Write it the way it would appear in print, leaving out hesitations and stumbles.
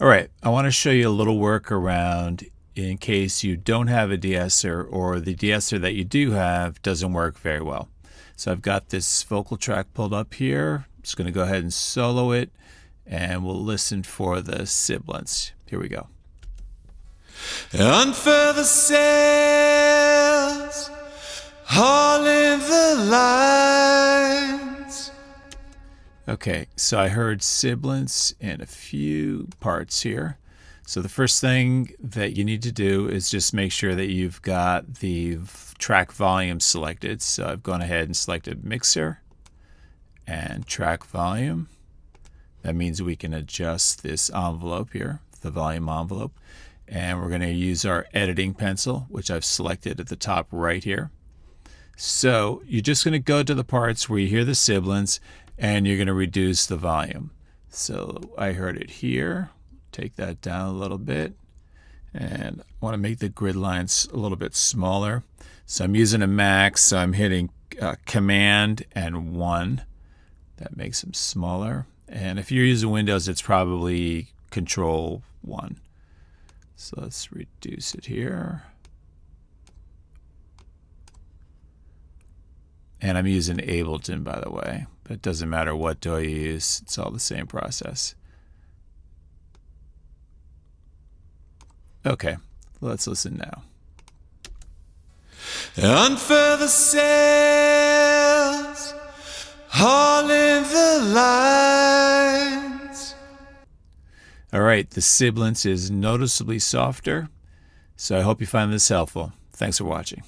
All right, I want to show you a little workaround in case you don't have a de-esser or the de-esser that you do have doesn't work very well. So I've got this vocal track pulled up here. I'm just going to go ahead and solo it, and we'll listen for the sibilants. Here we go. Unfurl sails, all in the lines. Okay, so I heard sibilants in a few parts here. So the first thing that you need to do is just make sure that you've got the track volume selected. So I've gone ahead and selected mixer and track volume. That means we can adjust this envelope here, the volume envelope. And we're going to use our editing pencil, which I've selected at the top right here. So you're just going to go to the parts where you hear the sibilants, and you're going to reduce the volume. So I heard it here. Take that down a little bit. And I want to make the grid lines a little bit smaller. So I'm using a Mac, so I'm hitting Command and 1. That makes them smaller. And if you're using Windows, it's probably Control 1. So let's reduce it here. And I'm using Ableton, by the way. But it doesn't matter what DAW you use. It's all the same process. Okay, let's listen now. Unfurl the sails, all in the lines. All right, the sibilants is noticeably softer. So I hope you find this helpful. Thanks for watching.